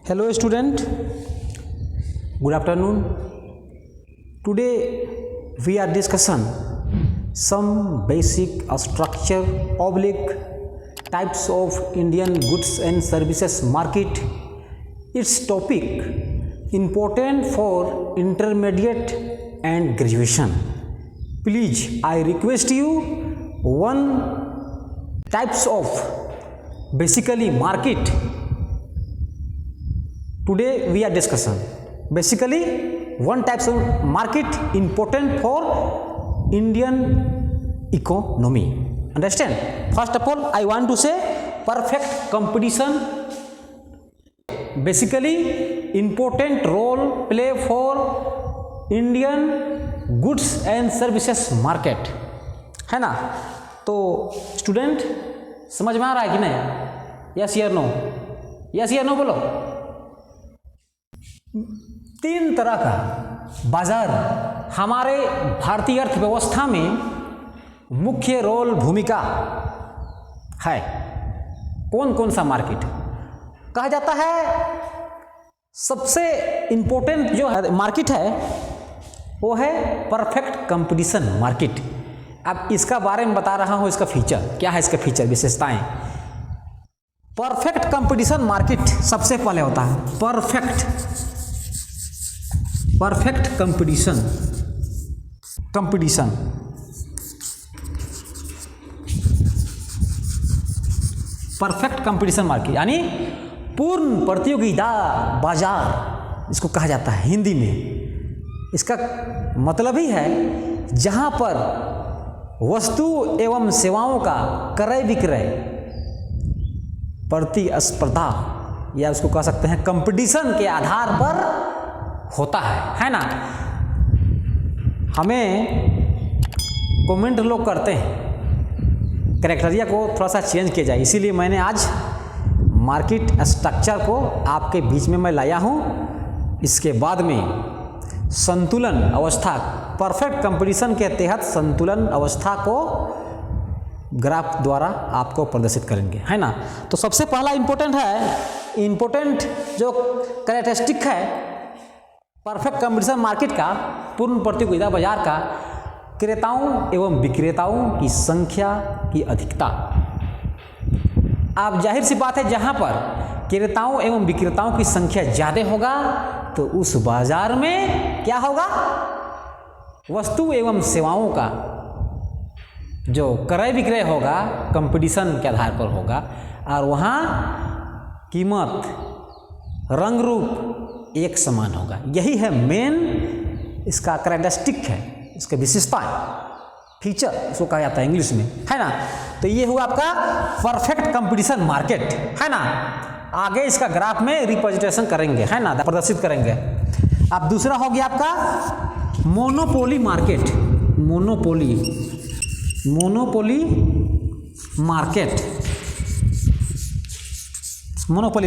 Hello student, good afternoon. Today we are discussing some basic structure oblique types of Indian goods and services market. Its topic important for intermediate and graduation. Please I request you one types of basically market. Today we are discussing basically one types of market important for Indian economy. Understand? First of all, I want to say perfect competition basically important role play for Indian goods and services market, है ना? तो student समझ में आ रहा है कि नहीं? Yes या नो? यस या नो बोलो। तीन तरह का बाजार हमारे भारतीय अर्थव्यवस्था में मुख्य रोल भूमिका है। कौन कौन सा मार्केट कहा जाता है? सबसे इंपॉर्टेंट जो है मार्केट है वो है परफेक्ट कंपटीशन मार्केट। अब इसका बारे में बता रहा हूं, इसका फीचर क्या है, इसका फीचर विशेषताएं। परफेक्ट कंपटीशन मार्केट सबसे पहले होता है perfect competition perfect competition market यानी पूर्ण प्रतियोगिता बाजार इसको कहा जाता है हिंदी में। इसका मतलब ही है जहां पर वस्तु एवं सेवाओं का क्रय विक्रय प्रतिस्पर्धा या उसको कह सकते हैं कंपटीशन के आधार पर होता है ना? हमें कमेंट लोग करते हैं क्राइटेरिया को थोड़ा सा चेंज किया जाए, इसीलिए मैंने आज मार्केट स्ट्रक्चर को आपके बीच में मैं लाया हूं। इसके बाद में संतुलन अवस्था परफेक्ट कंपटीशन के तहत संतुलन अवस्था को ग्राफ द्वारा आपको प्रदर्शित करेंगे, है ना? तो सबसे पहला इंपॉर्टेंट जो कैरेक्टरिस्टिक है परफेक्ट कंपटीशन मार्केट का, पूर्ण प्रतियोगिता बाजार का, क्रेताओं एवं विक्रेताओं की संख्या की अधिकता। आप जाहिर सी बात है जहां पर क्रेताओं एवं विक्रेताओं की संख्या ज्यादा होगा तो उस बाजार में क्या होगा? वस्तु एवं सेवाओं का जो क्रय विक्रय होगा कंपटीशन के आधार पर होगा और वहाँ कीमत रंग रूप एक समान होगा। यही है मेन इसका कैरेक्टरिस्टिक है, इसका विशेषता फीचर इसको कहा जाता है इंग्लिश में, है ना? तो ये हुआ आपका परफेक्ट कंपटीशन मार्केट, है ना? आगे इसका ग्राफ में रिप्रेजेंटेशन करेंगे, है ना, प्रदर्शित करेंगे। अब दूसरा हो गया आपका मोनोपोली मार्केट। मोनोपोली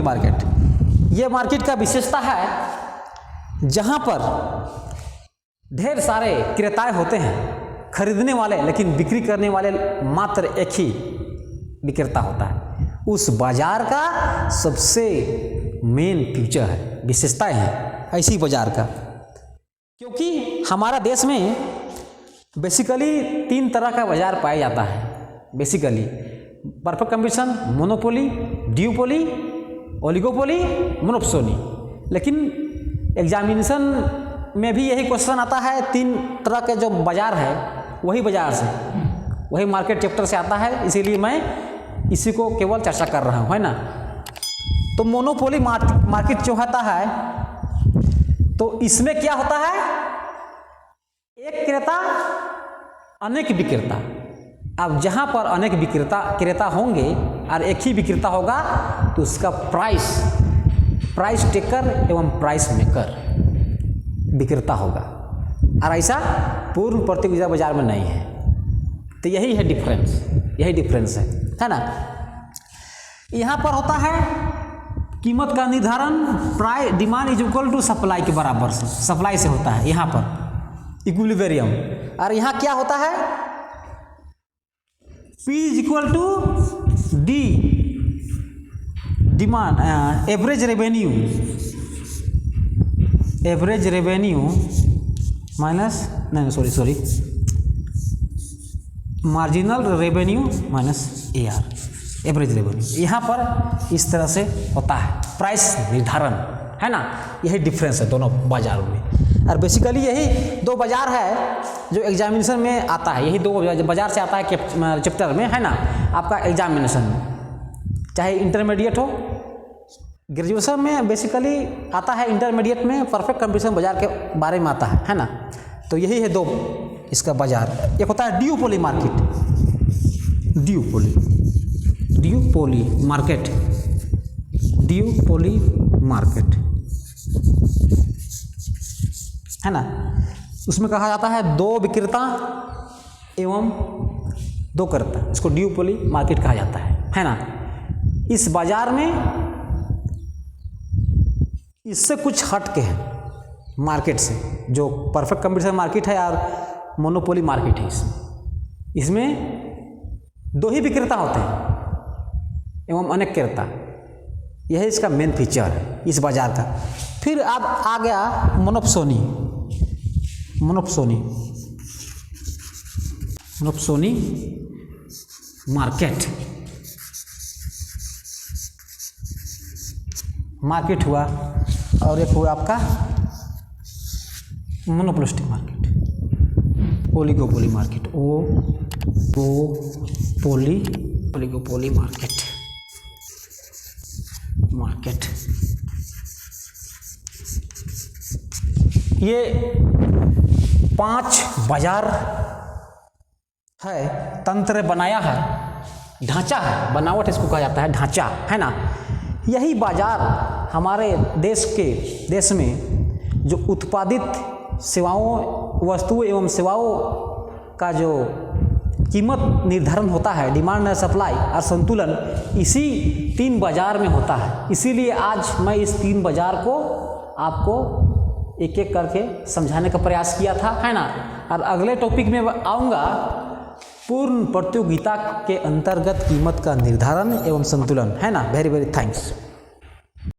मार्केट ये मार्केट का विशेषता है जहां पर ढेर सारे क्रेताएं होते हैं, खरीदने वाले, लेकिन बिक्री करने वाले मात्र एक ही विक्रेता होता है। उस बाजार का सबसे मेन फीचर है, विशेषताएं हैं ऐसी बाजार का। क्योंकि हमारा देश में बेसिकली तीन तरह का बाजार पाया जाता है। Basically perfect competition, monopoly, duopoly, oligopoly, monopoly. लेकिन एग्जामिनेशन में भी यही क्वेश्चन आता है, तीन तरह के जो बाजार है वही बाजार से, वही मार्केट चैप्टर से आता है, इसीलिए मैं इसी को केवल चर्चा कर रहा हूँ, है ना? तो मोनोपोली मार्केट जो होता है तो इसमें क्या होता है? एक क्रेता अनेक विक्रेता। अब जहां पर अनेक क्रेता होंगे और एक ही विक्रेता होगा तो उसका प्राइस टेकर एवं प्राइस मेकर विक्रेता होगा, और ऐसा पूर्ण प्रतियोगिता बाजार में नहीं है। तो यही है डिफरेंस है ना? यहां पर होता है कीमत का निर्धारण price demand is equal to supply के बराबर से, सप्लाई से होता है यहाँ पर इक्विलिब्रियम। और यहाँ क्या होता है? P is equal to D demand average revenue minus sorry marginal revenue minus AR, average revenue. यहाँ पर इस तरह से होता है प्राइस निर्धारण, है ना। यही डिफरेंस है दोनों बाजारों में। और बेसिकली यही दो बाजार है जो एग्जामिनेशन में आता है, यही दो बाजार से आता है चैप्टर में, है ना, आपका एग्जामिनेशन में। चाहे इंटरमीडिएट हो, ग्रेजुएशन में बेसिकली आता है, इंटरमीडिएट में परफेक्ट कंपटीशन बाजार के बारे में आता है ना। तो यही है दो इसका बाजार। एक होता है ड्यूपोली मार्केट, ड्यूपोली मार्केट, है ना। उसमें कहा जाता है दो विक्रेता एवं दो कर्ता, इसको ड्यूपोली मार्केट कहा जाता है ना। इस बाजार में इससे कुछ हट के है मार्केट से, जो परफेक्ट कंपटीशन मार्केट है और मोनोपोली मार्केट है। इसमें दो ही विक्रेता होते हैं एवं अनेक क्रेता, यह इसका मेन फीचर है इस बाजार का। फिर अब आ गया मोनोपोली मार्केट हुआ, और एक हुआ आपका monopolistic market, oligopoly market, oligopoly market. ये 5 बाजार है, तंत्र बनाया है, ढांचा है, बनावट इसको कहा जाता है, ढांचा, है ना। यही बाजार हमारे देश में जो उत्पादित सेवाओं, वस्तुओं एवं सेवाओं का जो कीमत निर्धारण होता है, डिमांड और सप्लाई और संतुलन, इसी 3 बाजार में होता है। इसीलिए आज मैं इस 3 बाजार को आपको एक एक करके समझाने का प्रयास किया था, है ना। और अगले टॉपिक में आऊँगा पूर्ण प्रतियोगिता के अंतर्गत कीमत का निर्धारण एवं संतुलन, है ना। Very very thanks.